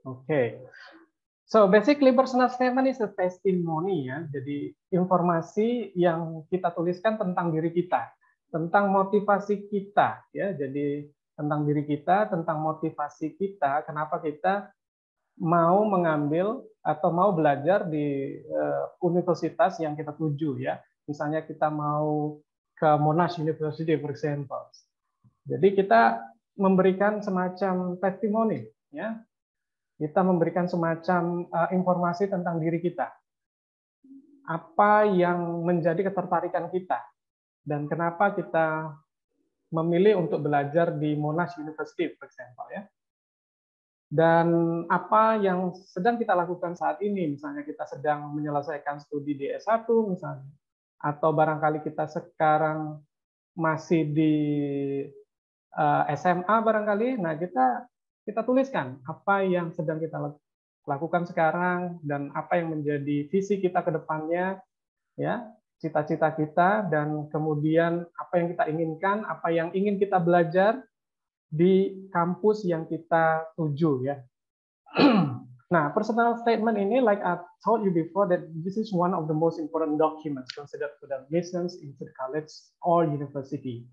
Okay. So basically personal statement is a testimony ya. Jadi informasi yang kita tuliskan tentang diri kita, tentang motivasi kita ya. Jadi tentang diri kita, tentang motivasi kita, kenapa kita mau mengambil atau mau belajar di universitas yang kita tuju ya. Misalnya kita mau ke Monash University for example. Jadi kita memberikan semacam testimoni ya. Kita memberikan semacam informasi tentang diri kita. Apa yang menjadi ketertarikan kita dan kenapa kita memilih untuk belajar di Monash University for example ya. Dan apa yang sedang kita lakukan saat ini, misalnya kita sedang menyelesaikan studi di S1 misalnya, atau barangkali kita sekarang masih di SMA barangkali, nah kita tuliskan apa yang sedang kita lakukan sekarang dan apa yang menjadi visi kita ke depannya, ya, cita-cita kita, dan kemudian apa yang kita inginkan, apa yang ingin kita belajar di kampus yang kita tuju ya. Nah, personal statement ini, like I told you before, that this is one of the most important documents considered for the admissions into the college or university,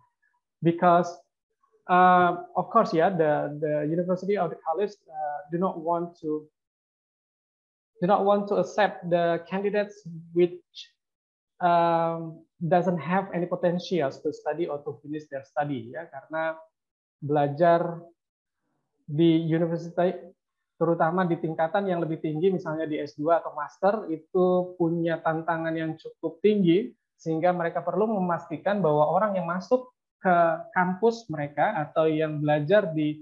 because of course, yeah, the university or the college do not want to accept the candidates which doesn't have any potentials to study or to finish their study ya, karena belajar di universitas terutama di tingkatan yang lebih tinggi misalnya di S2 atau master itu punya tantangan yang cukup tinggi sehingga mereka perlu memastikan bahwa orang yang masuk ke kampus mereka atau yang belajar di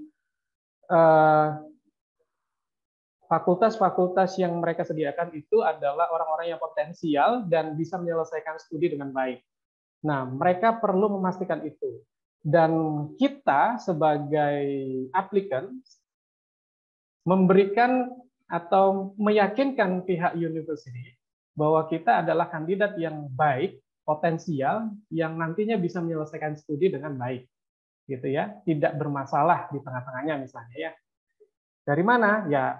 fakultas-fakultas yang mereka sediakan itu adalah orang-orang yang potensial dan bisa menyelesaikan studi dengan baik. Nah, mereka perlu memastikan itu. Dan kita sebagai applicant memberikan atau meyakinkan pihak university bahwa kita adalah kandidat yang baik, potensial, yang nantinya bisa menyelesaikan studi dengan baik, gitu ya, tidak bermasalah di tengah-tengahnya misalnya ya. Dari mana? Ya,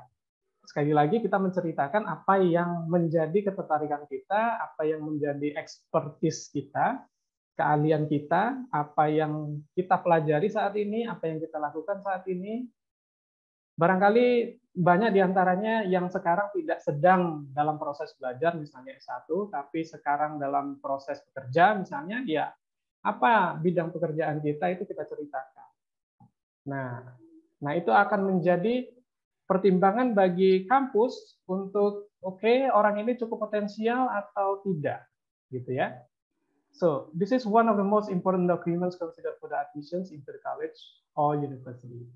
sekali lagi kita menceritakan apa yang menjadi ketertarikan kita, apa yang menjadi expertise kita, keahlian kita, apa yang kita pelajari saat ini, apa yang kita lakukan saat ini. Barangkali banyak diantaranya yang sekarang tidak sedang dalam proses belajar, misalnya S1, tapi sekarang dalam proses bekerja, misalnya, ya apa bidang pekerjaan kita itu kita ceritakan. Nah itu akan menjadi pertimbangan bagi kampus untuk oke, orang ini cukup potensial atau tidak, gitu ya. So this is one of the most important documents considered for the admissions into the college or university,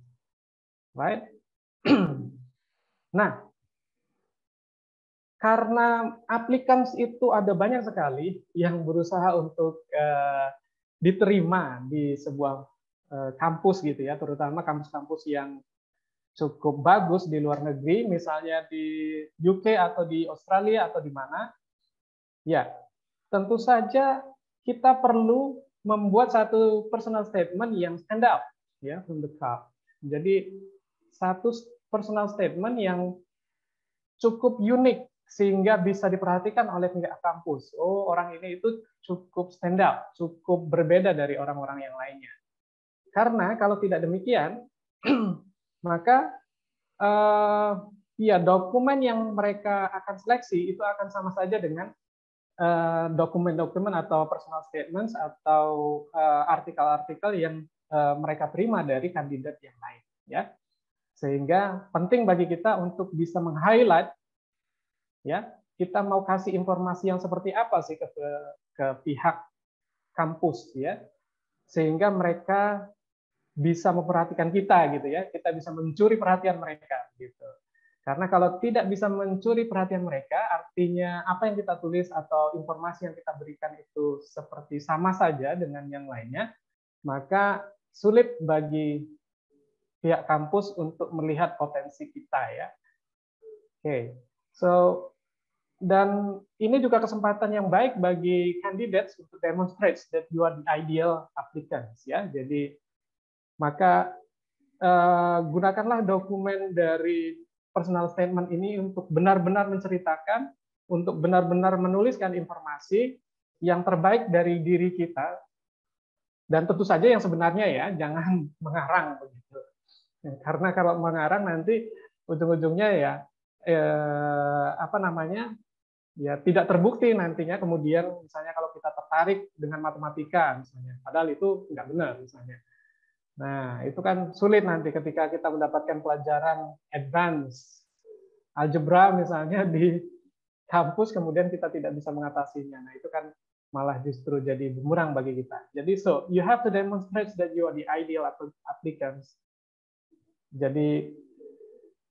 right? Nah, karena applicants itu ada banyak sekali yang berusaha untuk diterima di sebuah kampus gitu ya, terutama kampus-kampus yang cukup bagus di luar negeri, misalnya di UK atau di Australia atau di mana, ya tentu saja kita perlu membuat satu personal statement yang stand out ya from the crowd. Jadi satu personal statement yang cukup unik sehingga bisa diperhatikan oleh pihak kampus. Oh, orang ini itu cukup stand out, cukup berbeda dari orang-orang yang lainnya. Karena kalau tidak demikian, maka ya dokumen yang mereka akan seleksi itu akan sama saja dengan dokumen-dokumen atau personal statements atau artikel-artikel yang mereka terima dari kandidat yang lain, ya. Sehingga penting bagi kita untuk bisa meng-highlight, ya, kita mau kasih informasi yang seperti apa sih ke pihak kampus, ya, sehingga mereka bisa memperhatikan kita, gitu ya, kita bisa mencuri perhatian mereka, gitu. Karena kalau tidak bisa mencuri perhatian mereka, artinya apa yang kita tulis atau informasi yang kita berikan itu seperti sama saja dengan yang lainnya, maka sulit bagi pihak kampus untuk melihat potensi kita ya. Oke, so dan ini juga kesempatan yang baik bagi candidates untuk demonstrate that you are the ideal applicants ya. Jadi maka gunakanlah dokumen dari personal statement ini untuk benar-benar menceritakan, untuk benar-benar menuliskan informasi yang terbaik dari diri kita, dan tentu saja yang sebenarnya ya, jangan mengarang begitu. Karena kalau mengarang nanti ujung-ujungnya ya ya tidak terbukti nantinya, kemudian misalnya kalau kita tertarik dengan matematika misalnya, padahal itu nggak benar misalnya. Nah, itu kan sulit nanti ketika kita mendapatkan pelajaran advance algebra misalnya di kampus, kemudian kita tidak bisa mengatasinya. Nah, itu kan malah justru jadi bumerang bagi kita. Jadi, so you have to demonstrate that you are the ideal applicants. Jadi,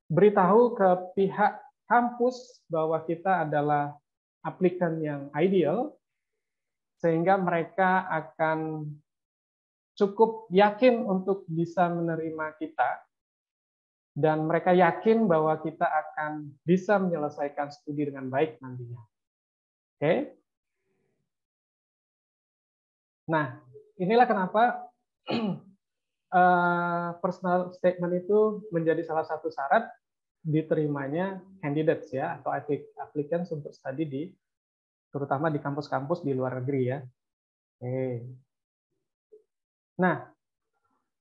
beritahu ke pihak kampus bahwa kita adalah aplikan yang ideal, sehingga mereka akan cukup yakin untuk bisa menerima kita, dan mereka yakin bahwa kita akan bisa menyelesaikan studi dengan baik nantinya. Oke? Nah, inilah kenapa personal statement itu menjadi salah satu syarat diterimanya candidates ya, atau applicants untuk studi terutama di kampus-kampus di luar negeri ya. Oke. Nah,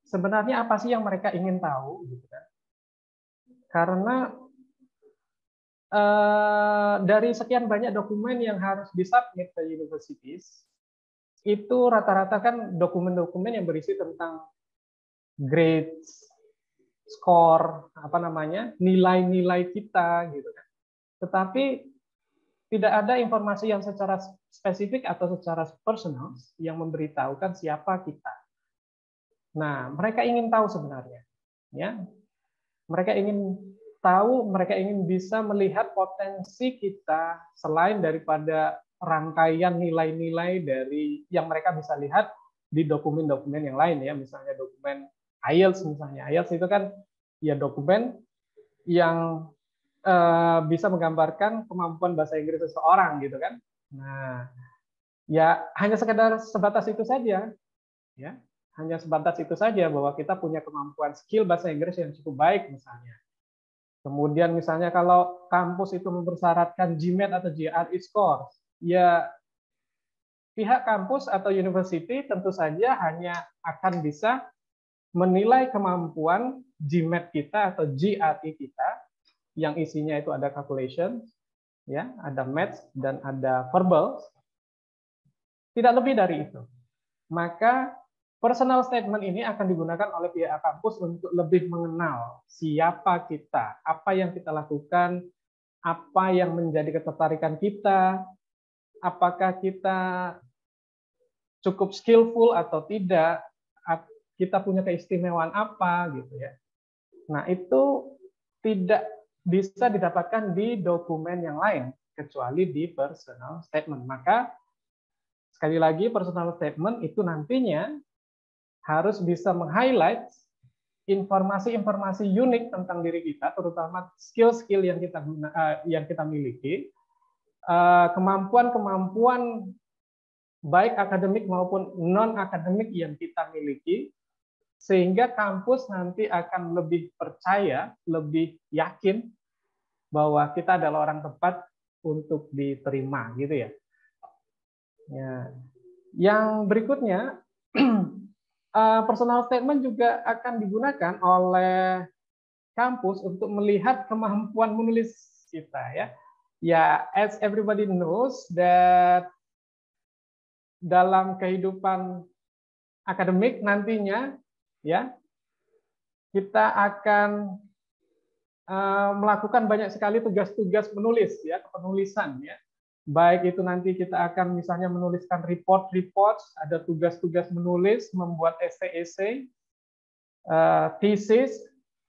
sebenarnya apa sih yang mereka ingin tahu gitu kan? Karena dari sekian banyak dokumen yang harus disubmit ke universities, itu rata-rata kan dokumen-dokumen yang berisi tentang grades, skor, nilai-nilai kita gitu kan. Tetapi tidak ada informasi yang secara spesifik atau secara personal yang memberitahukan siapa kita. Nah, mereka ingin tahu sebenarnya, ya. Mereka ingin tahu, mereka ingin bisa melihat potensi kita selain daripada rangkaian nilai-nilai dari yang mereka bisa lihat di dokumen-dokumen yang lain ya, misalnya dokumen IELTS misalnya. IELTS itu kan ya dokumen yang bisa menggambarkan kemampuan bahasa Inggris seseorang gitu kan. Nah, ya hanya sekedar sebatas itu saja, ya. Hanya sebatas itu saja bahwa kita punya kemampuan skill bahasa Inggris yang cukup baik misalnya. Kemudian misalnya kalau kampus itu mempersyaratkan GMAT atau GRE score, ya pihak kampus atau university tentu saja hanya akan bisa menilai kemampuan GMAT kita atau GRE kita yang isinya itu ada calculation, ya, ada maths dan ada verbal. Tidak lebih dari itu. Maka personal statement ini akan digunakan oleh pihak kampus untuk lebih mengenal siapa kita, apa yang kita lakukan, apa yang menjadi ketertarikan kita, apakah kita cukup skillful atau tidak, kita punya keistimewaan apa gitu ya. Nah, itu tidak bisa didapatkan di dokumen yang lain kecuali di personal statement. Maka sekali lagi personal statement itu nantinya harus bisa meng-highlight informasi-informasi unik tentang diri kita, terutama skill-skill yang kita miliki, kemampuan-kemampuan baik akademik maupun non-akademik yang kita miliki, sehingga kampus nanti akan lebih percaya, lebih yakin bahwa kita adalah orang tepat untuk diterima, gitu ya. Yang berikutnya, personal statement juga akan digunakan oleh kampus untuk melihat kemampuan menulis kita ya. Ya, as everybody knows that dalam kehidupan akademik nantinya ya kita akan melakukan banyak sekali tugas-tugas menulis ya, kepenulisan ya. Baik itu nanti kita akan misalnya menuliskan report, ada tugas-tugas menulis, membuat esai-esai, thesis,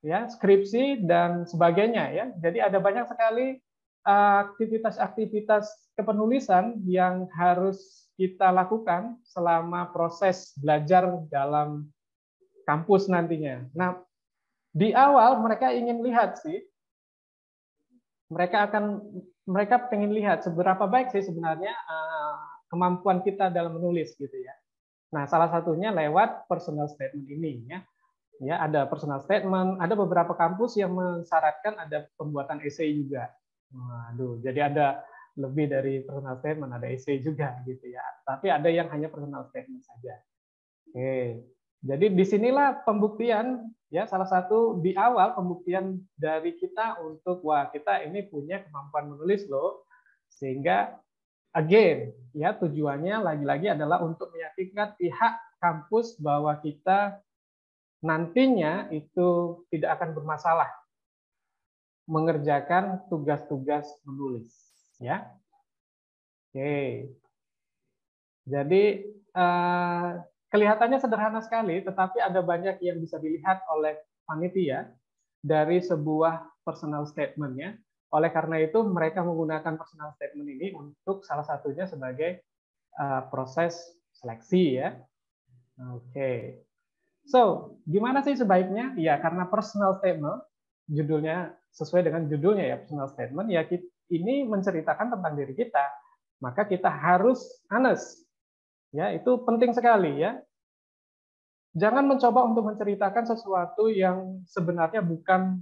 ya, skripsi dan sebagainya ya. Jadi ada banyak sekali aktivitas-aktivitas kepenulisan yang harus kita lakukan selama proses belajar dalam kampus nantinya. Nah, di awal mereka ingin lihat sih, mereka pengen lihat seberapa baik sih sebenarnya kemampuan kita dalam menulis gitu ya. Nah, salah satunya lewat personal statement ini ya. Ya, ada personal statement, ada beberapa kampus yang mensyaratkan ada pembuatan essay juga. Waduh, jadi ada lebih dari personal statement, ada essay juga gitu ya. Tapi ada yang hanya personal statement saja. Oke. Jadi disinilah pembuktian ya, salah satu di awal pembuktian dari kita untuk wah kita ini punya kemampuan menulis loh, sehingga again ya tujuannya lagi-lagi adalah untuk meyakinkan pihak kampus bahwa kita nantinya itu tidak akan bermasalah mengerjakan tugas-tugas menulis ya. Oke. Jadi kelihatannya sederhana sekali, tetapi ada banyak yang bisa dilihat oleh panitia dari sebuah personal statement ya. Oleh karena itu mereka menggunakan personal statement ini untuk salah satunya sebagai proses seleksi ya. Oke. So, gimana sih sebaiknya? Ya, karena personal statement, judulnya sesuai dengan judulnya ya, personal statement, ya ini menceritakan tentang diri kita. Maka kita harus honest. Ya, itu penting sekali ya. Jangan mencoba untuk menceritakan sesuatu yang sebenarnya bukan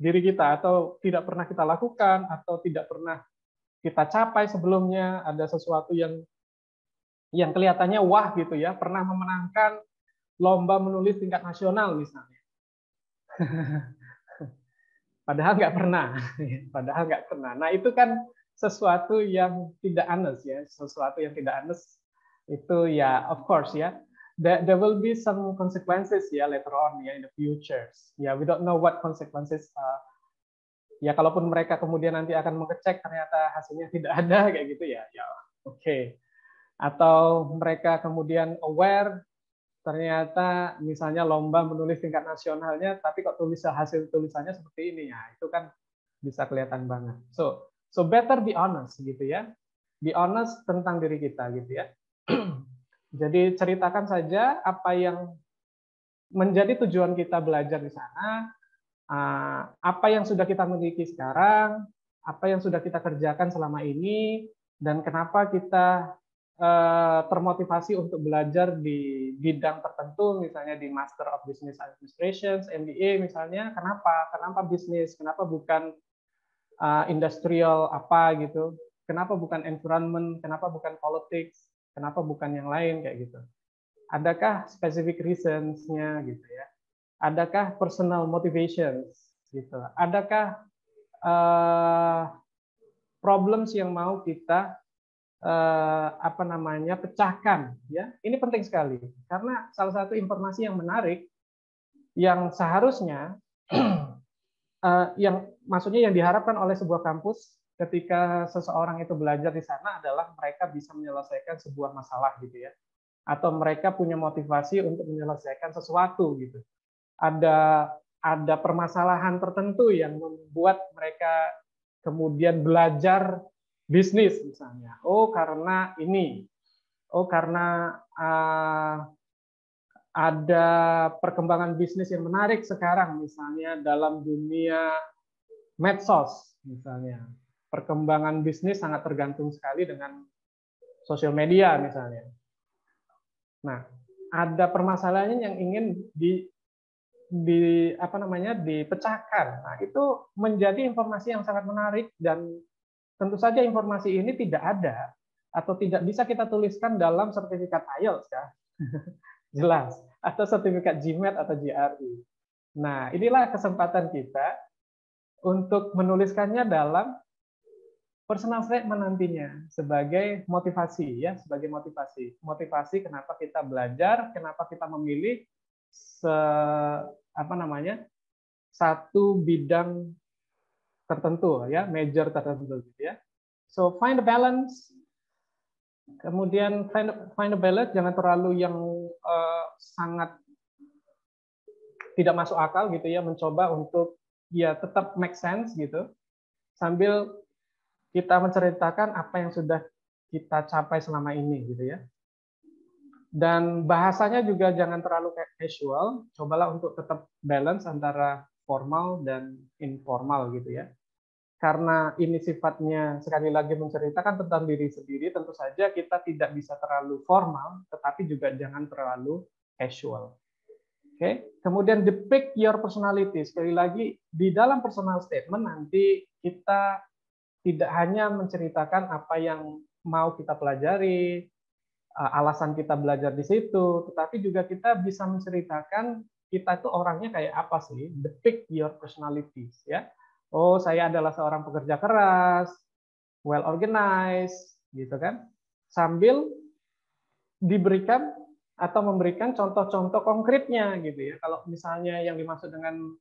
diri kita atau tidak pernah kita lakukan atau tidak pernah kita capai sebelumnya. Ada sesuatu yang kelihatannya wah gitu ya, pernah memenangkan lomba menulis tingkat nasional misalnya. Padahal nggak pernah. Padahal nggak pernah. Nah, itu kan sesuatu yang tidak honest ya, sesuatu yang tidak honest itu ya of course ya. There will be some consequences ya later on ya in the future. Ya, we don't know what consequences. Ya, kalaupun mereka kemudian nanti akan mengecek ternyata hasilnya tidak ada kayak gitu ya, ya oke. Okay. Atau mereka kemudian aware ternyata misalnya lomba menulis tingkat nasionalnya, tapi kok hasil tulisannya seperti ini ya, itu kan bisa kelihatan banget. So better be honest gitu ya, be honest tentang diri kita gitu ya. Jadi ceritakan saja apa yang menjadi tujuan kita belajar di sana, apa yang sudah kita miliki sekarang, apa yang sudah kita kerjakan selama ini, dan kenapa kita termotivasi untuk belajar di bidang tertentu, misalnya di Master of Business Administration, MBA misalnya, kenapa bisnis, kenapa bukan industrial apa gitu, kenapa bukan environment, kenapa bukan politics, kenapa bukan yang lain kayak gitu. Adakah specific reasons-nya gitu ya? Adakah personal motivations gitu? Adakah problems yang mau kita pecahkan ya? Ini penting sekali karena salah satu informasi yang menarik yang seharusnya yang maksudnya yang diharapkan oleh sebuah kampus ketika seseorang itu belajar di sana adalah mereka bisa menyelesaikan sebuah masalah gitu ya, atau mereka punya motivasi untuk menyelesaikan sesuatu gitu. Ada permasalahan tertentu yang membuat mereka kemudian belajar bisnis misalnya. Oh, karena ini. Oh, karena ada perkembangan bisnis yang menarik sekarang misalnya dalam dunia medsos misalnya. Perkembangan bisnis sangat tergantung sekali dengan sosial media misalnya. Nah, ada permasalahan yang ingin dipecahkan. Nah, itu menjadi informasi yang sangat menarik dan tentu saja informasi ini tidak ada atau tidak bisa kita tuliskan dalam sertifikat IELTS ya. Jelas, atau sertifikat GMAT atau GRE. Nah, inilah kesempatan kita untuk menuliskannya dalam personal statement nantinya sebagai motivasi ya, sebagai motivasi kenapa kita belajar, kenapa kita memilih satu bidang tertentu ya, major tertentu gitu ya. So find the balance. Kemudian find the balance, jangan terlalu yang sangat tidak masuk akal gitu ya, mencoba untuk ya tetap make sense gitu. Sambil kita menceritakan apa yang sudah kita capai selama ini gitu ya. Dan bahasanya juga jangan terlalu casual, cobalah untuk tetap balance antara formal dan informal gitu ya. Karena ini sifatnya sekali lagi menceritakan tentang diri sendiri, tentu saja kita tidak bisa terlalu formal, tetapi juga jangan terlalu casual. Oke, kemudian depict your personality. Sekali lagi, di dalam personal statement nanti kita tidak hanya menceritakan apa yang mau kita pelajari, alasan kita belajar di situ, tetapi juga kita bisa menceritakan kita itu orangnya kayak apa sih, depict your personalities ya. Oh, saya adalah seorang pekerja keras, well organized, gitu kan. Sambil diberikan atau memberikan contoh-contoh konkretnya gitu ya. Kalau misalnya yang dimaksud dengan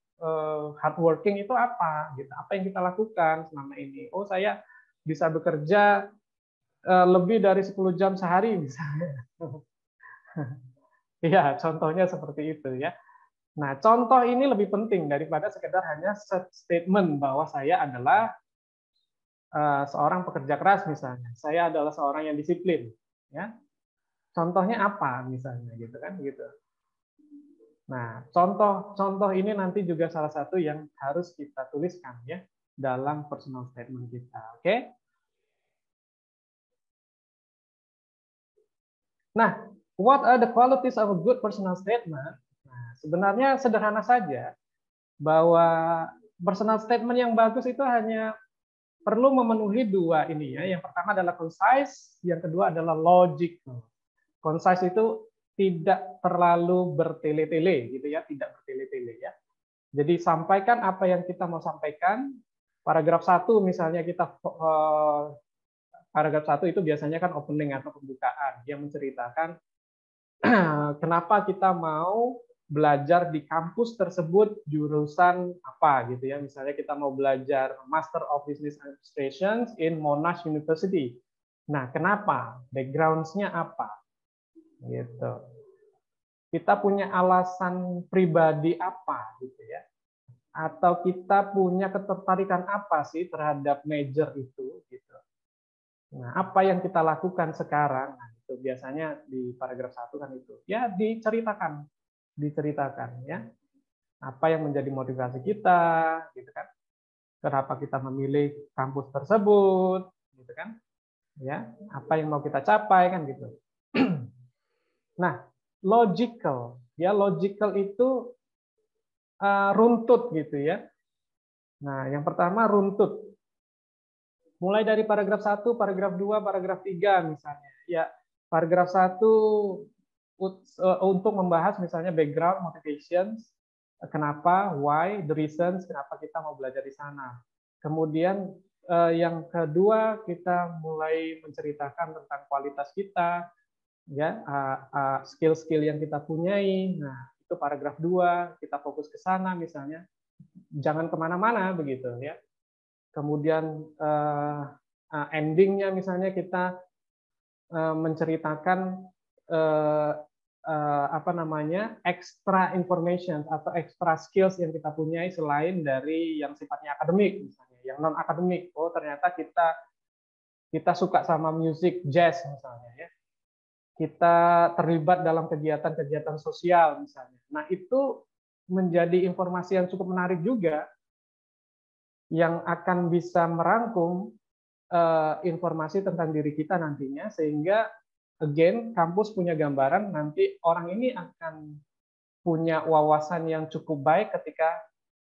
hard working itu apa gitu. Apa yang kita lakukan selama ini? Oh, saya bisa bekerja lebih dari 10 jam sehari misalnya. Iya, contohnya seperti itu ya. Nah, contoh ini lebih penting daripada sekedar hanya statement bahwa saya adalah seorang pekerja keras misalnya. Saya adalah seorang yang disiplin, ya. Contohnya apa misalnya gitu kan gitu. Nah, contoh-contoh ini nanti juga salah satu yang harus kita tuliskan ya dalam personal statement kita. Oke? Nah, what are the qualities of a good personal statement? Nah, sebenarnya sederhana saja bahwa personal statement yang bagus itu hanya perlu memenuhi dua ini ya. Yang pertama adalah concise, yang kedua adalah logical. Concise itu tidak terlalu bertele-tele gitu ya, tidak bertele-tele ya. Jadi sampaikan apa yang kita mau sampaikan. Paragraf 1 misalnya kita paragraf 1 itu biasanya kan opening atau pembukaan yang menceritakan kenapa kita mau belajar di kampus tersebut jurusan apa gitu ya. Misalnya kita mau belajar Master of Business Administration in Monash University. Nah, kenapa? Background-nya apa? Gitu. Kita punya alasan pribadi apa gitu ya. Atau kita punya ketertarikan apa sih terhadap major itu gitu. Nah, apa yang kita lakukan sekarang? Nah, itu biasanya di paragraf 1 kan itu. Ya, diceritakan ya. Apa yang menjadi motivasi kita gitu kan. Kenapa kita memilih kampus tersebut gitu kan. Ya, apa yang mau kita capai kan gitu. Nah, logical ya, logical itu runtut gitu ya. Nah, yang pertama runtut. Mulai dari paragraf 1, paragraf 2, paragraf 3 misalnya. Ya, paragraf 1 untuk membahas misalnya background, motivations, kenapa, why, the reasons, kenapa kita mau belajar di sana. Kemudian yang kedua kita mulai menceritakan tentang kualitas kita, ya, skill-skill yang kita punyai. Nah, itu paragraf 2, kita fokus ke sana misalnya. Jangan kemana-mana begitu ya. Kemudian endingnya misalnya kita menceritakan apa namanya extra information atau extra skills yang kita punyai selain dari yang sifatnya akademik misalnya, yang non akademik. Oh, ternyata kita suka sama musik jazz misalnya ya. Kita terlibat dalam kegiatan-kegiatan sosial misalnya. Nah, itu menjadi informasi yang cukup menarik juga yang akan bisa merangkum informasi tentang diri kita nantinya, sehingga again kampus punya gambaran nanti orang ini akan punya wawasan yang cukup baik ketika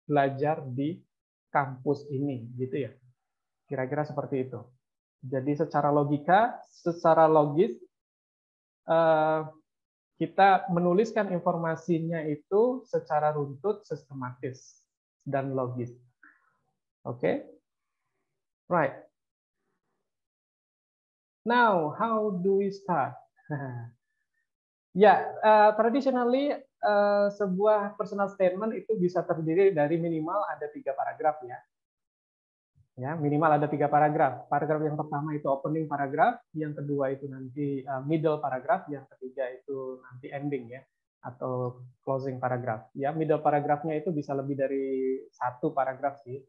belajar di kampus ini, gitu ya. Kira-kira seperti itu. Jadi secara logika, secara logis, kita menuliskan informasinya itu secara runtut, sistematis, dan logis. Oke? Right. Now, how do we start? Ya, traditionally sebuah personal statement itu bisa terdiri dari minimal ada 3 paragraf ya. Ya, minimal ada 3 paragraf. Paragraf yang pertama itu opening paragraf, yang kedua itu nanti middle paragraf, yang ketiga itu nanti ending ya, atau closing paragraf. Ya, middle paragrafnya itu bisa lebih dari 1 paragraf sih.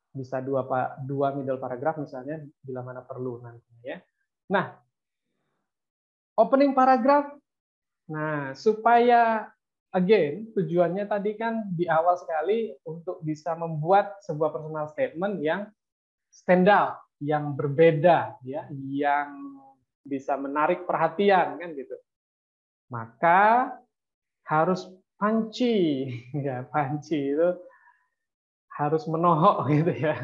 Bisa 2 middle paragraf misalnya bila mana perlu nantinya ya. Nah, opening paragraf. Nah, supaya again tujuannya tadi kan di awal sekali untuk bisa membuat sebuah personal statement yang stand out, yang berbeda ya, yang bisa menarik perhatian kan gitu. Maka harus Panci, ya panci itu harus menohok gitu ya.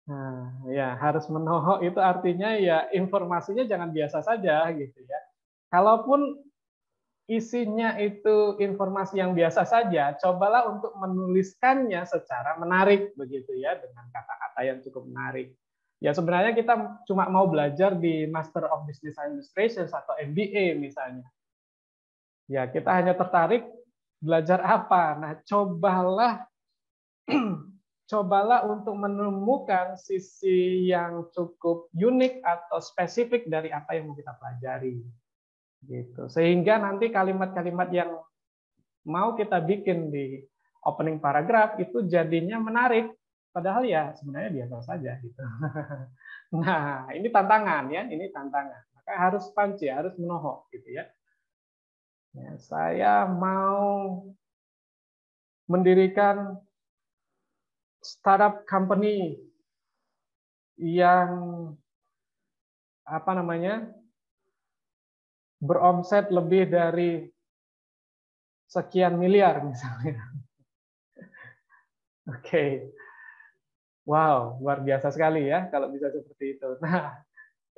Nah, ya harus menohok itu artinya ya informasinya jangan biasa saja gitu ya. Kalaupun isinya itu informasi yang biasa saja, cobalah untuk menuliskannya secara menarik begitu ya, dengan kata-kata yang cukup menarik. Ya sebenarnya kita cuma mau belajar di Master of Business Administration atau MBA misalnya. Ya kita hanya tertarik belajar apa. Nah cobalah cobalah untuk menemukan sisi yang cukup unik atau spesifik dari apa yang mau kita pelajari. Gitu. Sehingga nanti kalimat-kalimat yang mau kita bikin di opening paragraf itu jadinya menarik, padahal ya sebenarnya biasa saja gitu. Nah, ini tantangan ya, ini tantangan. Maka harus panci, harus menohok gitu ya. Ya, saya mau mendirikan startup company yang apa namanya? Beromset lebih dari sekian miliar misalnya. Oke. Wow, luar biasa sekali ya kalau bisa seperti itu. Nah,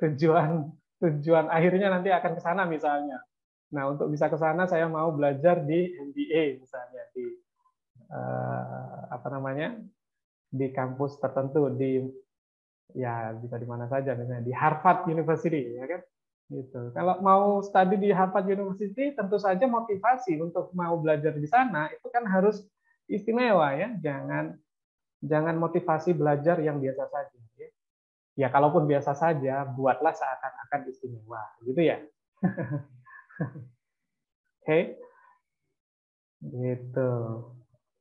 tujuan tujuan akhirnya nanti akan ke sana misalnya. Nah, untuk bisa ke sana saya mau belajar di MBA misalnya di apa namanya? Di kampus tertentu di ya bisa di mana saja misalnya di Harvard University ya kan. Gitu. Kalau mau studi di Harvard University tentu saja motivasi untuk mau belajar di sana itu kan harus istimewa ya. Jangan motivasi belajar yang biasa saja ya. Ya kalaupun biasa saja, buatlah seakan-akan istimewa, gitu ya. Oke, gitu.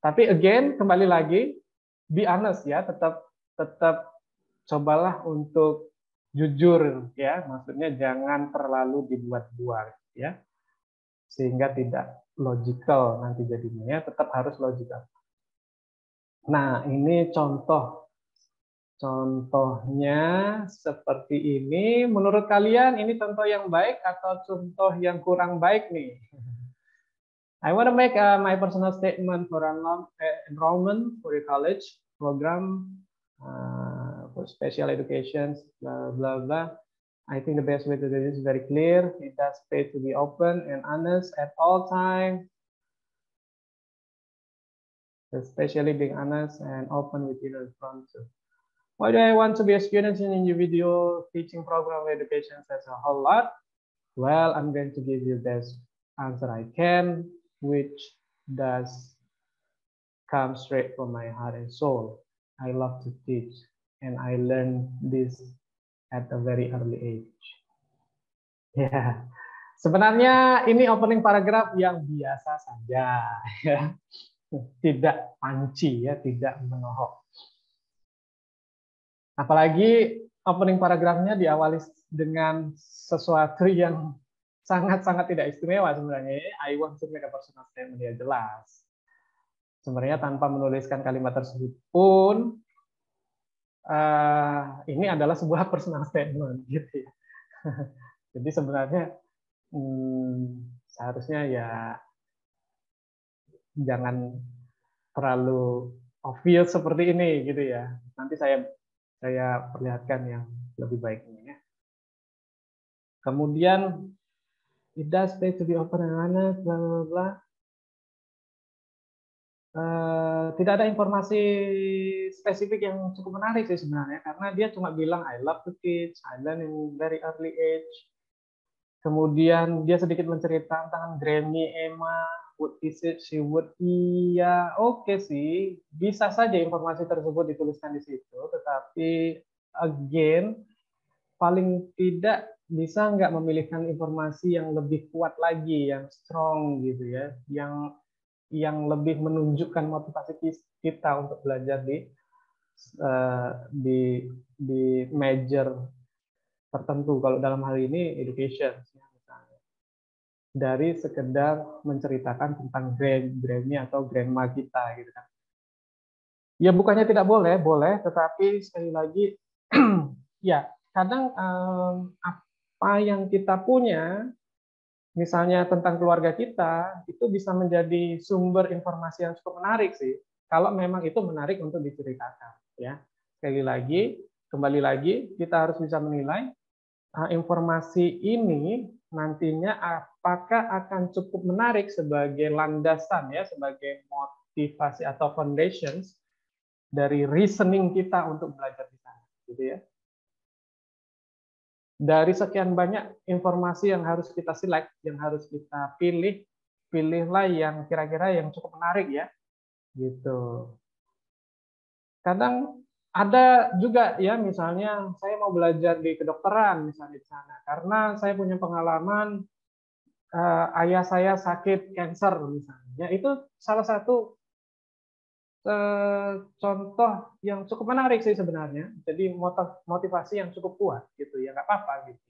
Tapi again, kembali lagi, be honest ya, tetap cobalah untuk jujur ya, maksudnya jangan terlalu dibuat-buat ya, sehingga tidak logical nanti jadinya ya, tetap harus logical. Nah, ini contohnya seperti ini. Menurut kalian ini contoh yang baik atau contoh yang kurang baik nih? I want to make my personal statement for enrollment for your college program for special education, blah, blah, blah. I think the best way to do this is very clear. It does pay to be open and honest at all times, especially being honest and open with your front. Why do I want to be a student in individual teaching program education says a whole lot? Well, I'm going to give you the best answer I can, which does come straight from my heart and soul. I love to teach, and I learned this at a very early age. Ya, sebenarnya ini opening paragraf yang biasa saja, ya. Tidak panci, ya, tidak menohok. Apalagi opening paragrafnya diawali dengan sesuatu yang sangat-sangat tidak istimewa sebenarnya. I want to make a personal statement, ya jelas. Sebenarnya tanpa menuliskan kalimat tersebut pun, ini adalah sebuah personal statement, gitu ya. Jadi sebenarnya seharusnya ya jangan terlalu obvious seperti ini, gitu ya. Nanti saya perlihatkan yang lebih baiknya ya. Kemudian it does pay to be open and honest, bla bla bla. Tidak ada informasi spesifik yang cukup menarik sih sebenarnya, karena dia cuma bilang I love to teach, I learn in very early age. Kemudian dia sedikit menceritakan tentang Grammy, Emma, would visit, she would. Iya, oke sih, bisa saja informasi tersebut dituliskan di situ, tetapi again, paling tidak bisa nggak memilihkan informasi yang lebih kuat lagi, yang strong gitu ya, yang lebih menunjukkan motivasi kita untuk belajar di major tertentu. Kalau dalam hal ini education, misalnya, dari sekedar menceritakan tentang Grammy atau grandma kita, gitu kan. Ya bukannya tidak boleh, boleh, tetapi sekali lagi, ya kadang apa yang kita punya misalnya tentang keluarga kita, itu bisa menjadi sumber informasi yang cukup menarik sih, kalau memang itu menarik untuk diceritakan. Ya, sekali lagi, kembali lagi, kita harus bisa menilai informasi ini nantinya apakah akan cukup menarik sebagai landasan ya, sebagai motivasi atau foundations dari reasoning kita untuk belajar di sana, gitu ya. Dari sekian banyak informasi yang harus kita select, yang harus kita pilih, pilihlah yang kira-kira yang cukup menarik ya, gitu. Kadang ada juga ya, misalnya saya mau belajar di kedokteran misalnya di sana, karena saya punya pengalaman ayah saya sakit kanker misalnya. Itu salah satu contoh yang cukup menarik sih sebenarnya. Jadi motivasi yang cukup kuat gitu ya, nggak apa-apa gitu.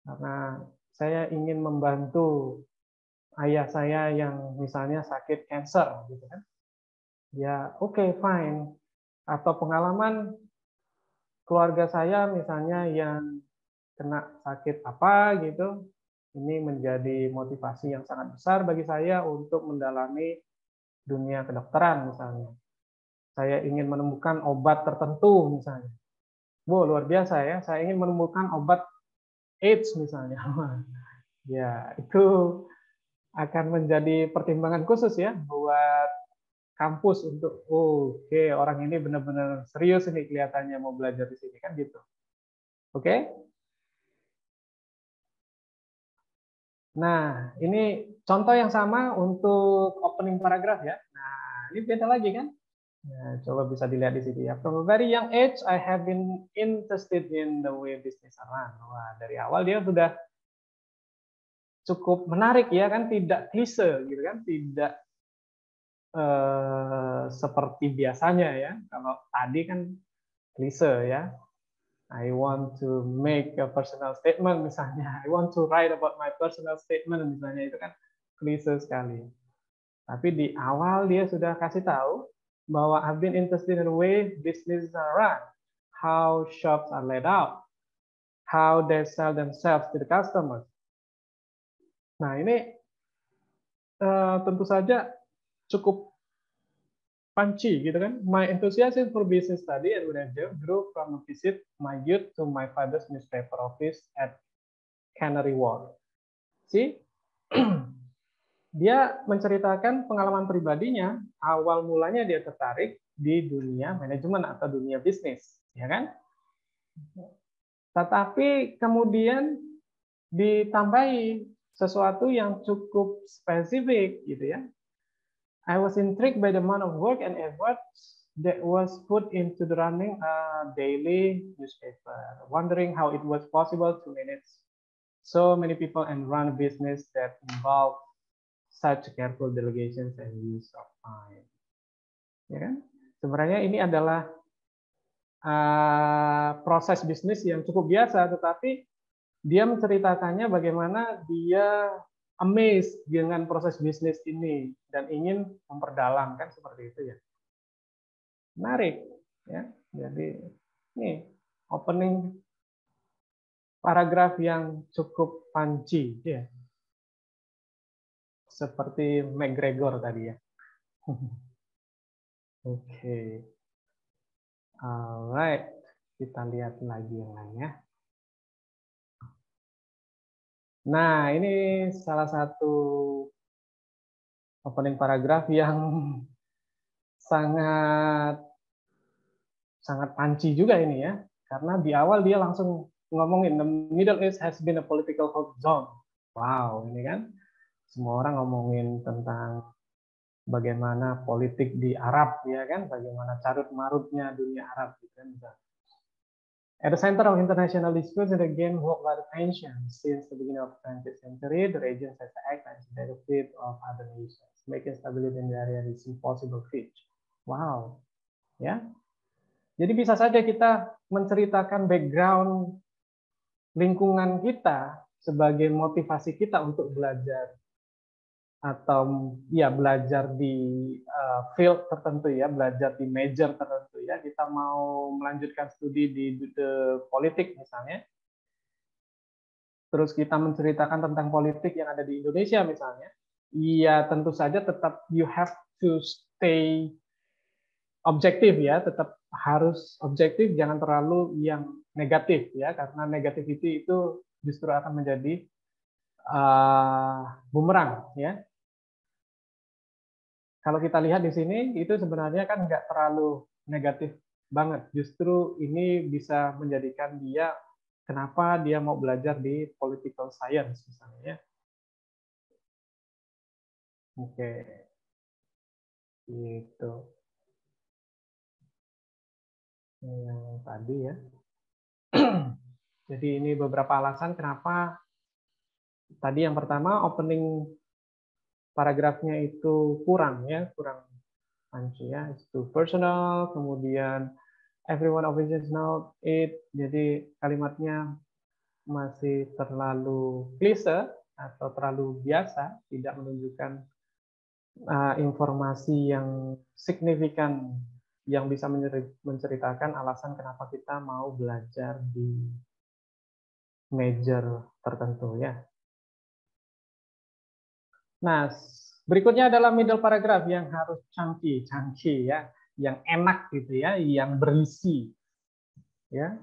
Karena saya ingin membantu ayah saya yang misalnya sakit kanker gitu kan. Ya oke, fine. Atau pengalaman keluarga saya misalnya yang kena sakit apa gitu, ini menjadi motivasi yang sangat besar bagi saya untuk mendalami dunia kedokteran misalnya. Saya ingin menemukan obat tertentu misalnya. Luar biasa ya, saya ingin menemukan obat AIDS misalnya. Ya, itu akan menjadi pertimbangan khusus ya buat kampus untuk oke, orang ini benar-benar serius ini kelihatannya mau belajar di sini kan gitu. Oke? Nah, ini contoh yang sama untuk opening paragraph ya. Nah, ini beda lagi kan? Nah, coba bisa dilihat di sini ya. From a very young age, I have been interested in the way business run. Wah, dari awal dia sudah cukup menarik ya kan, tidak klise gitu kan, tidak seperti biasanya ya. Kalau tadi kan klise ya. I want to make a personal statement misalnya. I want to write about my personal statement misalnya, itu kan klise sekali. Tapi di awal dia sudah kasih tahu bahwa I've been interested in the way business are run, how shops are laid out, how they sell themselves to the customers. Nah, ini tentu saja cukup punchy gitu kan. My enthusiasm for business study and leadership grew from a visit my youth to my father's newspaper office at Canary Wharf. See, dia menceritakan pengalaman pribadinya, awal mulanya dia tertarik di dunia manajemen atau dunia bisnis, ya kan? Tetapi kemudian ditambahi sesuatu yang cukup spesifik, gitu ya. I was intrigued by the amount of work and effort that was put into the running a daily newspaper, wondering how it was possible to manage so many people and run a business that involved such careful delegations and use of time. Ya kan? Sebenarnya ini adalah proses bisnis yang cukup biasa, tetapi dia menceritakannya bagaimana dia amazed dengan proses bisnis ini dan ingin memperdalam, kan seperti itu ya. Menarik ya. Jadi ini opening paragraf yang cukup punchy ya. Seperti McGregor tadi ya. Oke. Alright, kita lihat lagi yang lainnya. Nah, ini salah satu opening paragraf yang sangat punchy juga ini ya, karena di awal dia langsung ngomongin the Middle East has been a political hot zone. Wow, ini kan semua orang ngomongin tentang bagaimana politik di Arab ya kan, bagaimana carut marutnya dunia Arab gitu kan. At the center of international disputes and again worldwide tensions since the beginning of the 20th century, the region has acted as a battlefield of other nations, making stability in the area is impossible feat. Wow, ya. Jadi bisa saja kita menceritakan background lingkungan kita sebagai motivasi kita untuk belajar atau ya belajar di field tertentu ya, belajar di major tertentu ya. Kita mau melanjutkan studi di politik misalnya. terus kita menceritakan tentang politik yang ada di Indonesia misalnya, ya tentu saja tetap you have to stay objektif ya, tetap harus objektif, jangan terlalu yang negatif ya, karena negativity itu justru akan menjadi bumerang ya. Kalau kita lihat di sini itu sebenarnya kan nggak terlalu negatif banget, justru ini bisa menjadikan dia kenapa dia mau belajar di political science misalnya ya. Oke, gitu. Yang tadi ya. Jadi ini beberapa alasan kenapa tadi yang pertama opening paragrafnya itu kurang ya, kurang punchy ya. It's too personal, kemudian everyone obviously know it. Jadi kalimatnya masih terlalu klise atau terlalu biasa, tidak menunjukkan informasi yang signifikan yang bisa menceritakan alasan kenapa kita mau belajar di major tertentu ya. Nah, berikutnya adalah middle paragraph yang harus chunky ya, yang enak gitu ya, yang berisi ya,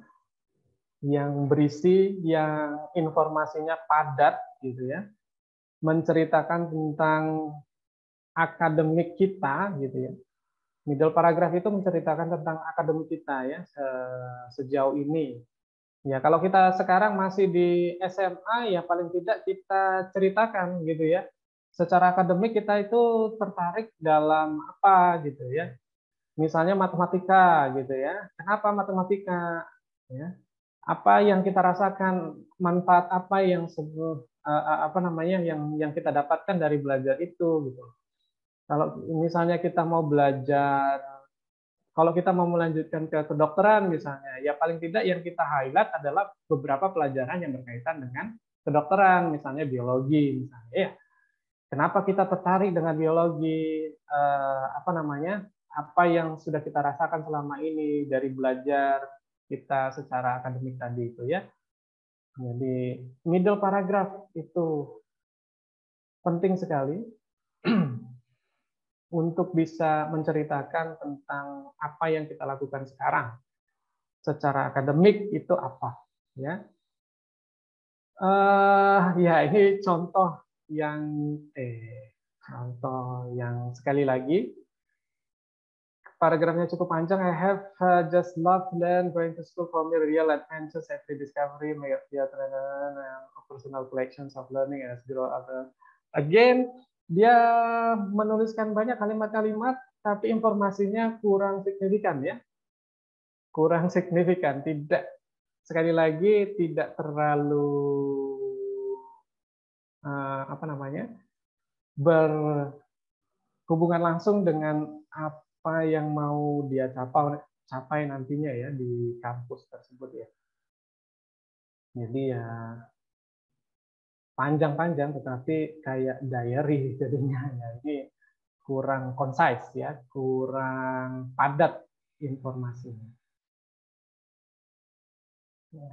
yang informasinya padat gitu ya, menceritakan tentang akademik kita gitu ya. Middle paragraph itu menceritakan tentang akademik kita ya sejauh ini. Ya, kalau kita sekarang masih di SMA ya paling tidak kita ceritakan gitu ya. Secara akademik kita itu tertarik dalam apa gitu ya. Misalnya matematika gitu ya. Kenapa matematika? Ya. Apa yang kita rasakan, manfaat apa yang apa namanya yang kita dapatkan dari belajar itu gitu. Kalau misalnya kita mau belajar, kalau kita mau melanjutkan ke kedokteran misalnya, ya paling tidak yang kita highlight adalah beberapa pelajaran yang berkaitan dengan kedokteran, misalnya biologi misalnya. Ya, kenapa kita tertarik dengan biologi? Apa namanya? Apa yang sudah kita rasakan selama ini dari belajar kita secara akademik tadi itu ya. Jadi middle paragraph itu penting sekali untuk bisa menceritakan tentang apa yang kita lakukan sekarang. Secara akademik itu apa? Ya, ya ini contoh yang sekali lagi paragrafnya cukup panjang. I have just loved learn going to school for me real adventures, every discovery, my personal collections of learning as grow up. Again, dia menuliskan banyak kalimat-kalimat, tapi informasinya kurang signifikan ya, kurang signifikan. Tidak, sekali lagi tidak terlalu apa namanya berhubungan langsung dengan apa yang mau dia capai nantinya ya di kampus tersebut ya. Jadi ya panjang-panjang tetapi kayak diary jadinya ya. Ini kurang concise ya, kurang padat informasinya. Ya.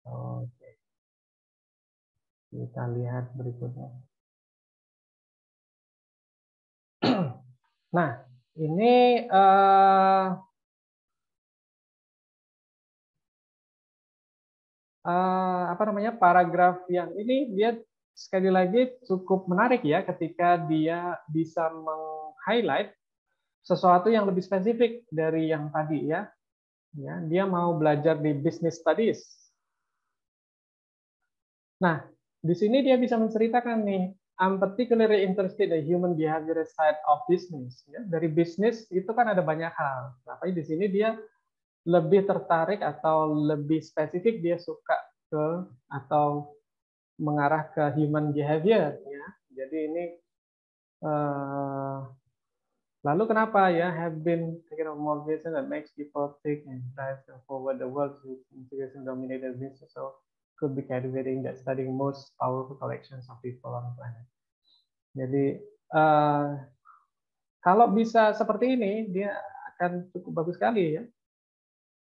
Oke, kita lihat berikutnya. Nah, ini apa namanya paragraf yang ini dia sekali lagi cukup menarik ya ketika dia bisa meng-highlight sesuatu yang lebih spesifik dari yang tadi ya. Ya, dia mau belajar di business studies. Nah, di sini dia bisa menceritakan nih, I'm particularly interested in the human behavior side of business. Ya, dari bisnis itu kan ada banyak hal. Tapi di sini dia lebih tertarik atau lebih spesifik dia suka ke atau mengarah ke human behavior ya. Jadi ini lalu kenapa ya have been taken of motivation that makes people think and drive forward the world with integration dominated business, so could be captivating that studying most powerful collections of people on the planet. Jadi kalau bisa seperti ini dia akan cukup bagus sekali ya.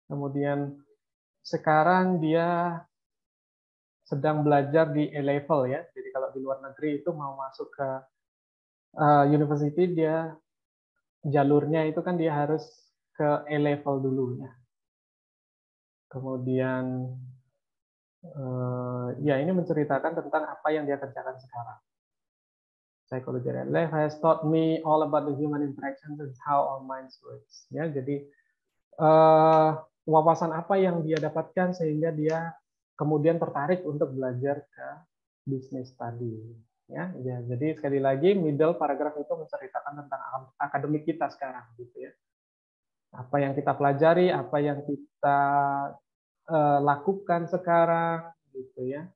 Kemudian sekarang dia sedang belajar di A-level ya. Jadi kalau di luar negeri itu mau masuk ke university, dia jalurnya itu kan dia harus ke A-level dulu ya. Kemudian ya ini menceritakan tentang apa yang dia kerjakan sekarang. Psychology at Life has taught me all about the human interactions and how our minds works. Ya, jadi wawasan apa yang dia dapatkan sehingga dia kemudian tertarik untuk belajar ke business study. Ya, jadi sekali lagi middle paragraph itu menceritakan tentang akademik kita sekarang, gitu ya. Apa yang kita pelajari, apa yang kita lakukan sekarang, gitu ya.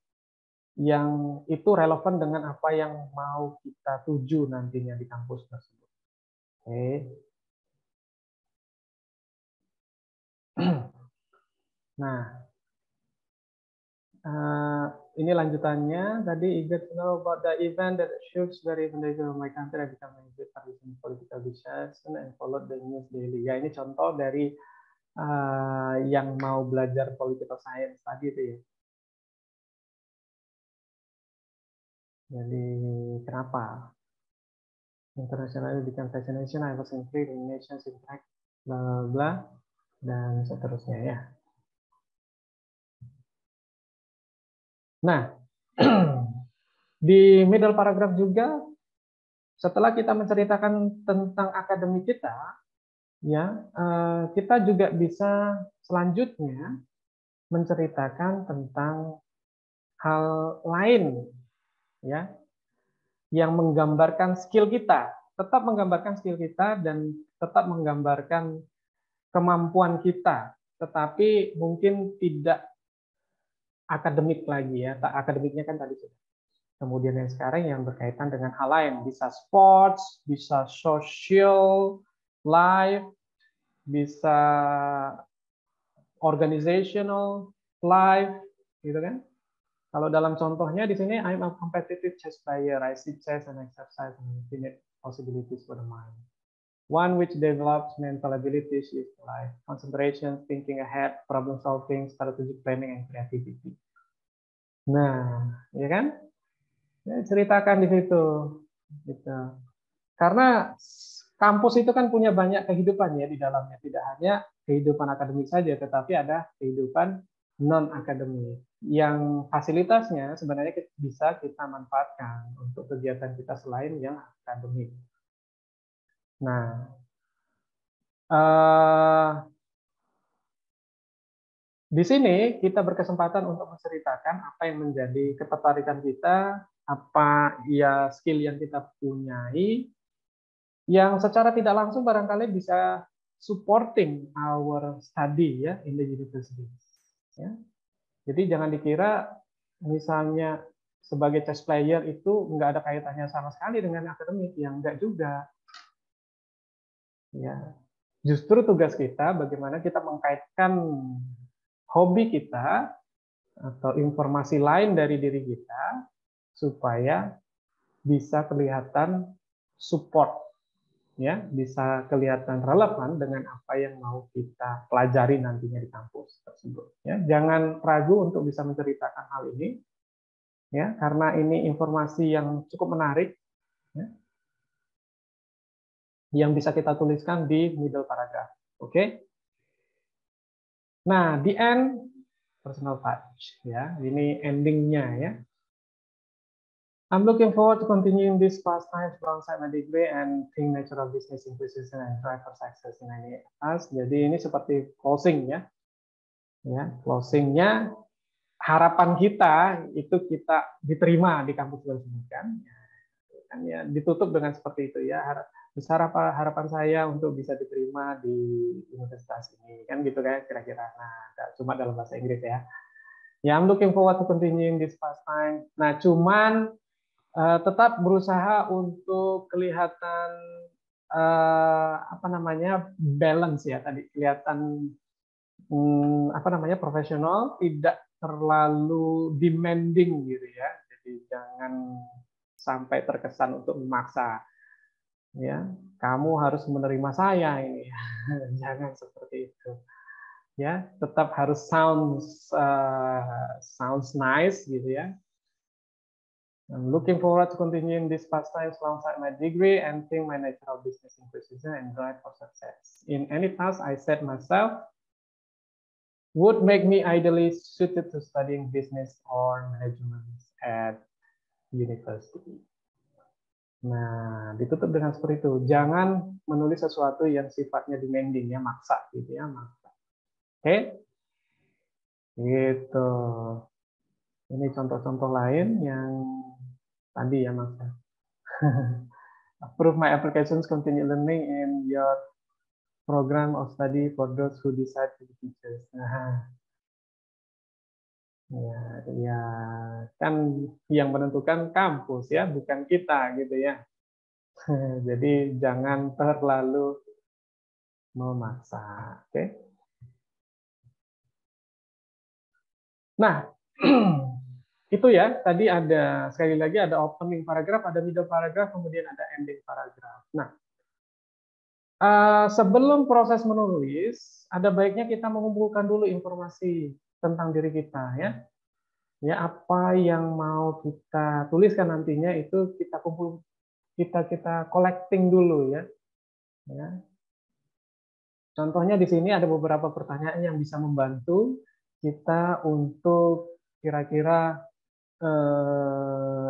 Yang itu relevan dengan apa yang mau kita tuju nantinya di kampus tersebut. Oke. Nah, ini lanjutannya. Tadi eager to know about the event that shoots very even of my country, I become a participant in political discussion and followed the news daily. Ya, ini contoh dari yang mau belajar political science tadi itu ya. Jadi kenapa? International become fascination, I was intrigued in nations impact, bla bla, dan seterusnya ya. Nah, di middle paragraph juga, setelah kita menceritakan tentang akademik kita, ya, kita juga bisa selanjutnya menceritakan tentang hal lain, ya, yang menggambarkan skill kita, tetap menggambarkan skill kita dan tetap menggambarkan kemampuan kita, tetapi mungkin tidak akademik lagi ya. Akademiknya kan tadi sudah. Kemudian yang sekarang yang berkaitan dengan hal lain, bisa sports, bisa social life, bisa organizational life, gitu kan? Kalau dalam contohnya di sini, I'm a competitive chess player. I see chess and exercise and infinite possibilities for the mind. One which develops mental abilities like concentration, thinking ahead, problem solving, strategic planning, and creativity. Nah, ya kan? Ya, ceritakan di situ. Gitu. Karena kampus itu kan punya banyak kehidupan ya di dalamnya. Tidak hanya kehidupan akademik saja, tetapi ada kehidupan non-akademik. Yang fasilitasnya sebenarnya bisa kita manfaatkan untuk kegiatan kita selain yang akademik. Nah, di sini kita berkesempatan untuk menceritakan apa yang menjadi ketertarikan kita, apa ya skill yang kita punyai, yang secara tidak langsung barangkali bisa supporting our study ya in the university. Ya. Jadi jangan dikira misalnya sebagai chess player itu nggak ada kaitannya sama sekali dengan akademik, yang enggak juga. Ya, justru tugas kita bagaimana kita mengkaitkan hobi kita atau informasi lain dari diri kita supaya bisa kelihatan support, ya, bisa kelihatan relevan dengan apa yang mau kita pelajari nantinya di kampus tersebut. Ya, jangan ragu untuk bisa menceritakan hal ini, ya, karena ini informasi yang cukup menarik, ya, yang bisa kita tuliskan di middle paragraph. Oke? Nah, di end personal touch, ya, ini endingnya ya. I'm looking forward to continuing this pastime alongside my degree and think natural business inquisition and drive for success in any areas. Jadi ini seperti closing ya. Ya, closingnya harapan kita itu kita diterima di kampus tersebut kan. Kan ya ditutup dengan seperti itu ya. Besar apa harapan saya untuk bisa diterima di universitas ini kan gitu kan kira-kira. Nah, cuma dalam bahasa Inggris ya. Ya, I'm looking forward to continuing this pastime. Nah, cuman tetap berusaha untuk kelihatan apa namanya balance ya tadi, kelihatan apa namanya profesional, tidak terlalu demanding gitu ya. Jadi jangan sampai terkesan untuk memaksa ya, kamu harus menerima saya ini. Jangan seperti itu Ya, tetap harus sounds nice gitu ya. I'm looking forward to continuing this pastimes alongside my degree and think my natural business intuition and drive for success. In any task I set myself would make me ideally suited to studying business or management at university. Nah, ditutup dengan seperti itu. Jangan menulis sesuatu yang sifatnya demanding ya, maksa gitu ya, maksa. Oke? Gitu. Ini contoh-contoh lain yang tadi ya, Mas. Approve my applications continue learning in your program of study for those who decide to be teachers. Nah, ya, kan yang menentukan kampus ya, bukan kita gitu ya. Jadi jangan terlalu memaksa. Oke. Nah, itu ya, tadi ada sekali lagi ada opening paragraph, ada middle paragraph, kemudian ada ending paragraph. Nah, sebelum proses menulis, ada baiknya kita mengumpulkan dulu informasi tentang diri kita ya. Ya, apa yang mau kita tuliskan nantinya itu kita kumpul, kita collecting dulu ya. Ya. Contohnya di sini ada beberapa pertanyaan yang bisa membantu kita untuk kira-kira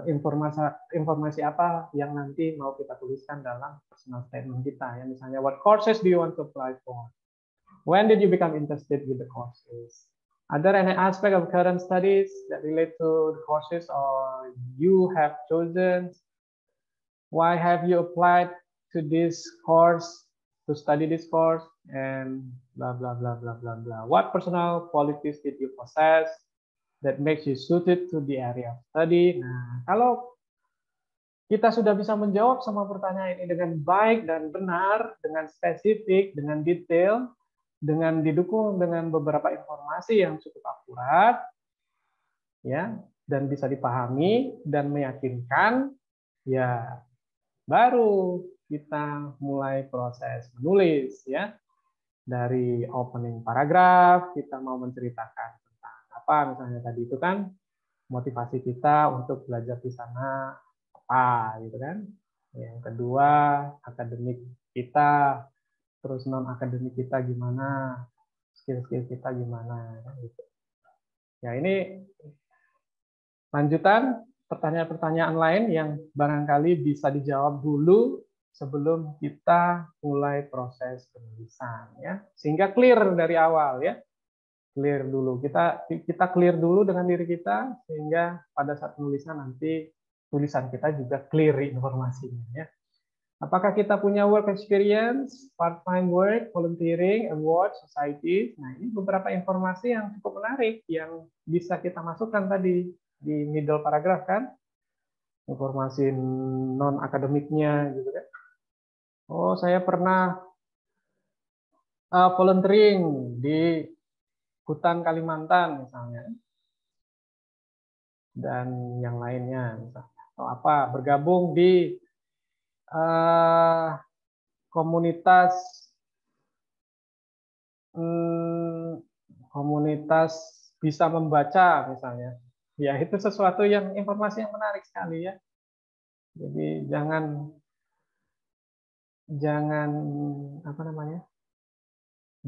informasi apa yang nanti mau kita tuliskan dalam personal statement kita ya. Misalnya, what courses do you want to apply for? When did you become interested with the courses? Are there any aspect of current studies that relate to the courses or you have chosen? Why have you applied to this course, to study this course, and blah, blah, blah, blah, blah, blah. What personal qualities did you possess that makes you suited to the area of study? Nah, kalau kita sudah bisa menjawab semua pertanyaan ini dengan baik dan benar, dengan spesifik, dengan detail, dengan didukung dengan beberapa informasi yang cukup akurat, ya, dan bisa dipahami dan meyakinkan, ya, baru kita mulai proses menulis, ya. Dari opening paragraf, kita mau menceritakan tentang apa, misalnya tadi itu kan motivasi kita untuk belajar di sana apa, gitu kan. Yang kedua, akademik kita, terus non akademik kita gimana, skill-skill kita gimana, gitu. Ya, ini lanjutan pertanyaan-pertanyaan lain yang barangkali bisa dijawab dulu sebelum kita mulai proses penulisan ya. Sehingga clear dari awal ya. Clear dulu. Kita clear dulu dengan diri kita sehingga pada saat penulisan nanti tulisan kita juga clear informasinya ya. Apakah kita punya work experience, part-time work, volunteering, award, society? Nah, ini beberapa informasi yang cukup menarik yang bisa kita masukkan tadi di middle paragraph kan. Informasi non-akademiknya gitu kan. Oh, saya pernah volunteering di hutan Kalimantan misalnya. Dan yang lainnya misalnya. Atau apa, bergabung di komunitas bisa membaca misalnya. Ya, itu sesuatu yang informasi yang menarik sekali ya. Jadi jangan apa namanya?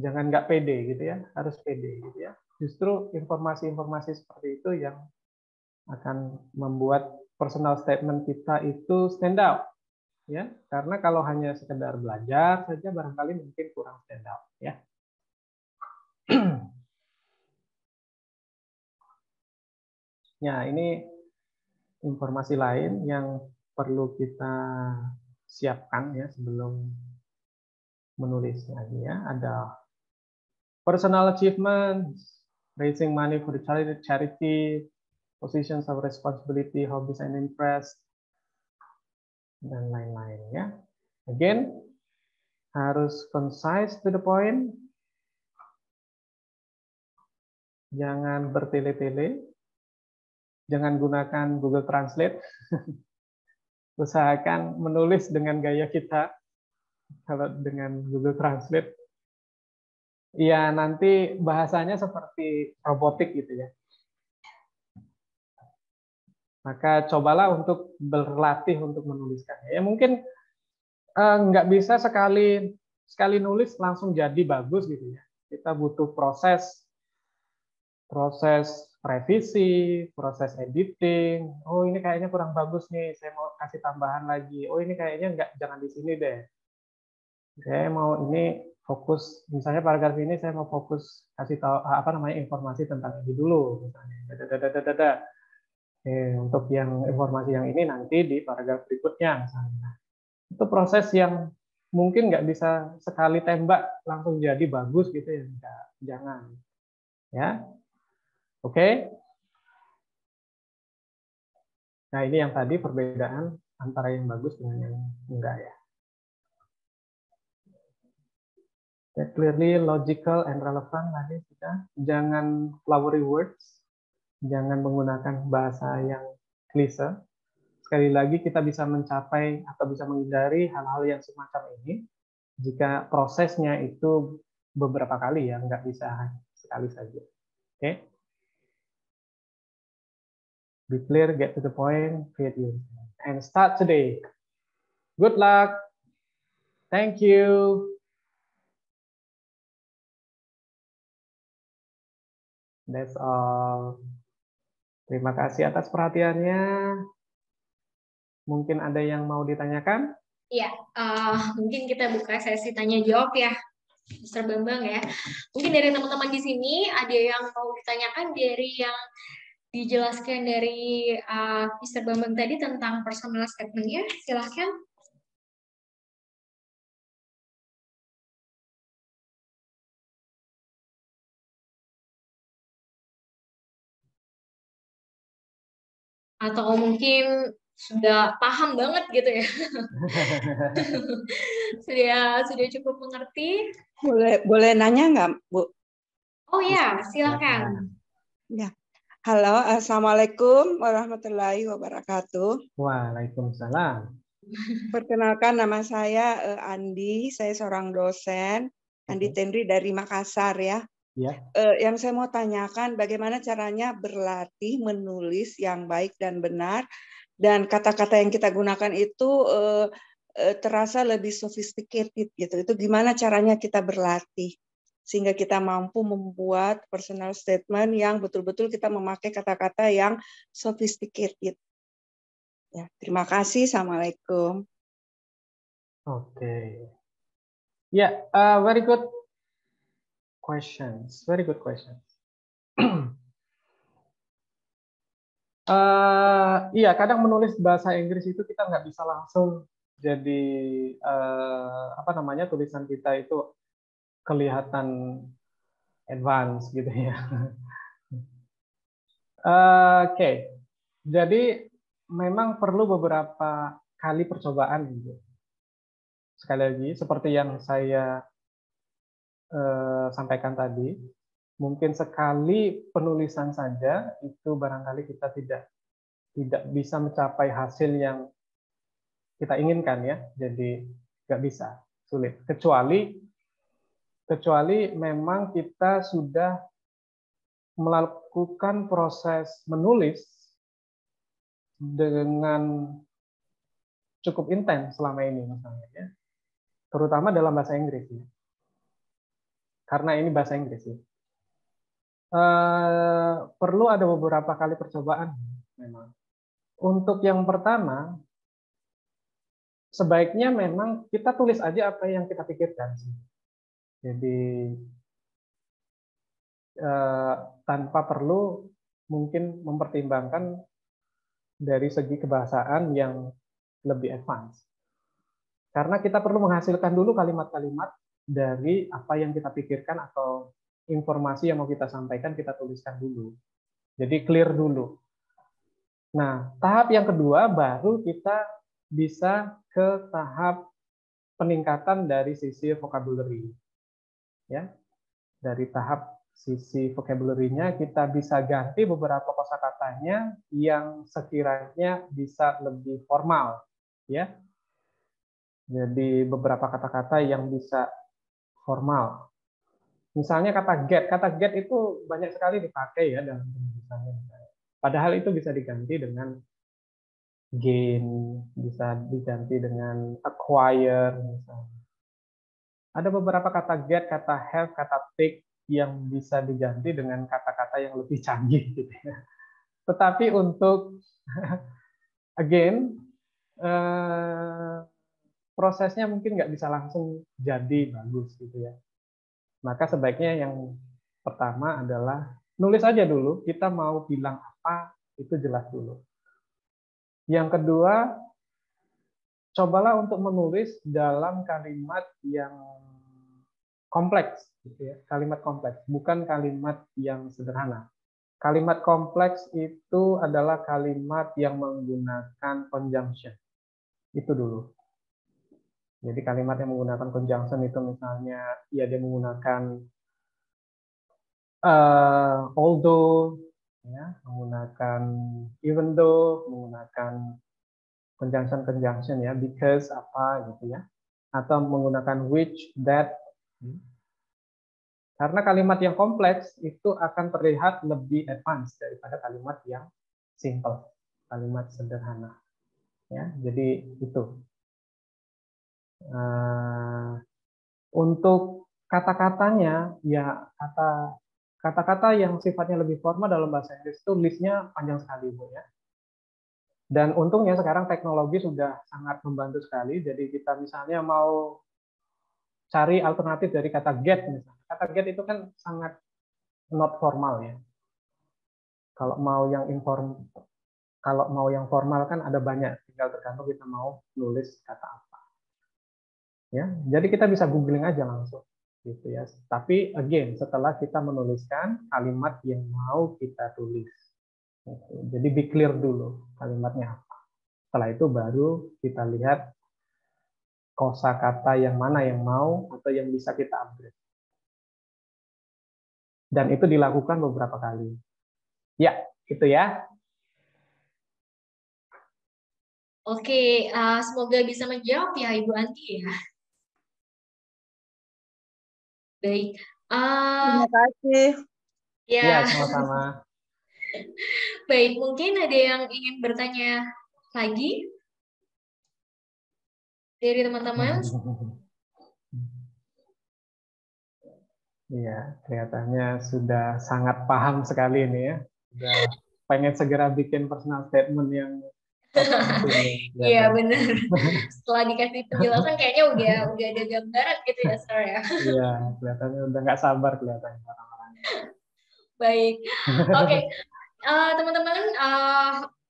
Jangan nggak pede gitu ya, harus pede gitu ya. Justru informasi-informasi seperti itu yang akan membuat personal statement kita itu stand out ya. Karena kalau hanya sekedar belajar saja barangkali mungkin kurang stand out ya. Ya, ini informasi lain yang perlu kita siapkan ya sebelum menulis lagi ya. Ada personal achievements, raising money for the charity, positions of responsibility, hobbies and interests, dan lain-lain ya. Again, harus concise to the point. Jangan bertele-tele. Jangan gunakan Google Translate. Usahakan menulis dengan gaya kita. Kalau dengan Google Translate Ya, nanti bahasanya seperti robotik gitu ya. Maka cobalah untuk berlatih untuk menuliskannya. Ya mungkin nggak bisa sekali sekali nulis langsung jadi bagus gitu ya. Kita butuh proses proses revisi, proses editing. Oh ini kayaknya kurang bagus nih, saya mau kasih tambahan lagi. Oh ini kayaknya nggak, jangan di sini deh. Saya mau ini fokus, misalnya paragraf ini saya mau fokus kasih tahu apa namanya informasi tentang ini dulu, misalnya. Dadadadadada. Untuk yang informasi yang ini nanti di paragraf berikutnya, misalnya. Nah, itu proses yang mungkin nggak bisa sekali tembak langsung jadi bagus gitu ya, enggak, jangan. Ya, oke. Nah, ini yang tadi perbedaan antara yang bagus dengan yang enggak ya. Clearly logical and relevant tadi sudah. Jangan flowery words, jangan menggunakan bahasa yang klise. Sekali lagi kita bisa mencapai atau bisa menghindari hal-hal yang semacam ini jika prosesnya itu beberapa kali ya, nggak bisa sekali saja. Oke? Be clear, get to the point, create your and start today. Good luck. Thank you. That's all. Terima kasih atas perhatiannya. Mungkin ada yang mau ditanyakan? Iya, mungkin kita buka sesi tanya jawab ya, Mr. Bambang ya. Mungkin dari teman-teman di sini ada yang mau ditanyakan dari yang dijelaskan dari Mr. Bambang tadi tentang personal statement-nya, silahkan. Atau mungkin sudah paham banget gitu ya. sudah cukup mengerti. Boleh nanya nggak, Bu? Oh ya, silakan. Ya. Halo, Assalamualaikum warahmatullahi wabarakatuh. Waalaikumsalam. Perkenalkan, nama saya Andi, saya seorang dosen, Andi Tendri dari Makassar ya. Ya. Yang saya mau tanyakan, bagaimana caranya berlatih menulis yang baik dan benar, dan kata-kata yang kita gunakan itu terasa lebih sophisticated gitu. Itu gimana caranya kita berlatih sehingga kita mampu membuat personal statement yang betul-betul kita memakai kata-kata yang sophisticated. Ya, terima kasih. Assalamualaikum. Oke. Ya, very good questions. Very good questions. Iya, kadang menulis bahasa Inggris itu kita nggak bisa langsung jadi apa namanya, tulisan kita itu kelihatan advance gitu ya. Oke, jadi memang perlu beberapa kali percobaan gitu. Sekali lagi, seperti yang saya sampaikan tadi, mungkin sekali penulisan saja itu barangkali kita tidak bisa mencapai hasil yang kita inginkan ya. Jadi nggak bisa, sulit. Kecuali memang kita sudah melakukan proses menulis dengan cukup intens selama ini misalnya ya. Terutama dalam bahasa Inggris ya. Karena ini bahasa Inggris ya. Perlu ada beberapa kali percobaan memang. Untuk yang pertama, sebaiknya memang kita tulis aja apa yang kita pikirkan. Jadi tanpa perlu mungkin mempertimbangkan dari segi kebahasaan yang lebih advance. Karena kita perlu menghasilkan dulu kalimat-kalimat dari apa yang kita pikirkan atau informasi yang mau kita sampaikan, kita tuliskan dulu. Jadi clear dulu. Nah, tahap yang kedua baru kita bisa ke tahap peningkatan dari sisi vocabulary. Ya. Dari tahap sisi vocabulary-nya kita bisa ganti beberapa kosakatanya yang sekiranya bisa lebih formal, ya. Jadi beberapa kata-kata yang bisa formal. Misalnya kata get itu banyak sekali dipakai ya dalam penulisannya. Padahal itu bisa diganti dengan gain, bisa diganti dengan acquire misalnya. Ada beberapa kata get, kata have, kata take yang bisa diganti dengan kata-kata yang lebih canggih gitu ya. Tetapi untuk again prosesnya mungkin nggak bisa langsung jadi bagus gitu ya. Maka sebaiknya yang pertama adalah nulis aja dulu, kita mau bilang apa, itu jelas dulu. Yang kedua, cobalah untuk menulis dalam kalimat yang kompleks, gitu ya. Kalimat kompleks, bukan kalimat yang sederhana. Kalimat kompleks itu adalah kalimat yang menggunakan conjunction. Itu dulu. Jadi kalimat yang menggunakan conjunction itu misalnya ya dia menggunakan although, ya, menggunakan even though, menggunakan conjunction ya, because apa gitu ya, atau menggunakan which, that. Karena kalimat yang kompleks itu akan terlihat lebih advance daripada kalimat yang simple, kalimat sederhana. Ya, jadi itu. Untuk kata-katanya, ya kata-kata yang sifatnya lebih formal dalam bahasa Inggris itu listnya panjang sekali, Bu ya. Dan untungnya sekarang teknologi sudah sangat membantu sekali. Jadi kita misalnya mau cari alternatif dari kata get misalnya. Kata get itu kan sangat not formal ya. Kalau mau yang formal kan ada banyak, tinggal tergantung kita mau nulis kata apa. Ya, jadi kita bisa googling aja langsung gitu ya. Tapi again, setelah kita menuliskan kalimat yang mau kita tulis. Gitu. Jadi be clear dulu kalimatnya apa. Setelah itu baru kita lihat kosakata yang mana yang mau atau yang bisa kita upgrade. Dan itu dilakukan beberapa kali. Ya, itu ya. Oke, semoga bisa menjawab ya Ibu Anti ya. Baik. Terima kasih. Ya, Ya, sama-sama. baik. Mungkin ada yang ingin bertanya lagi dari teman-teman? Iya, kelihatannya sudah sangat paham sekali ini ya. Sudah pengen segera bikin personal statement yang Iya benar. Setelah dikasih penjelasan kayaknya udah ada gambaran gitu ya, Sir ya. Iya, kelihatannya udah nggak sabar kelihatannya orang-orang. Baik. Oke, teman-teman,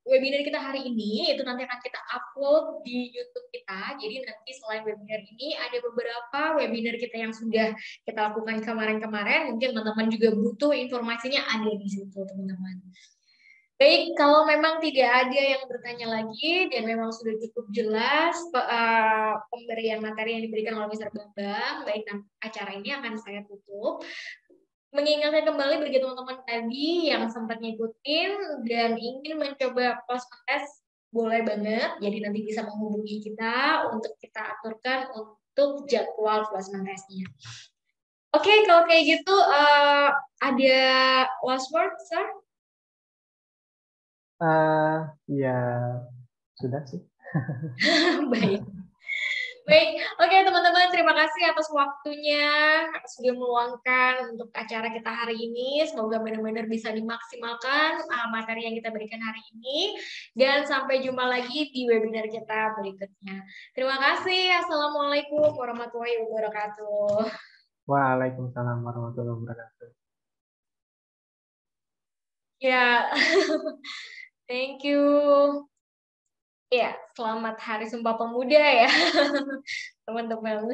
webinar kita hari ini itu nanti akan kita upload di YouTube kita. Jadi nanti selain webinar ini ada beberapa webinar kita yang sudah kita lakukan kemarin-kemarin. Mungkin teman-teman juga butuh informasinya ada di situ, teman-teman. Baik, kalau memang tidak ada yang bertanya lagi dan memang sudah cukup jelas pemberian materi yang diberikan oleh Mr. Bambang, baik, acara ini akan saya tutup. Mengingatkan kembali bagi teman-teman tadi yang sempat ngikutin dan ingin mencoba plasma test, boleh banget. Jadi nanti bisa menghubungi kita untuk kita aturkan untuk jadwal plasma testnya. Oke, kalau kayak gitu ada last word, Sir? Ya, sudah sih. Baik. Baik, oke teman-teman, terima kasih atas waktunya sudah meluangkan untuk acara kita hari ini. Semoga benar-benar bisa dimaksimalkan materi yang kita berikan hari ini. Dan sampai jumpa lagi di webinar kita berikutnya. Terima kasih. Assalamualaikum warahmatullahi wabarakatuh. Waalaikumsalam warahmatullahi wabarakatuh. Ya, thank you. Ya, selamat Hari Sumpah Pemuda ya, teman-teman.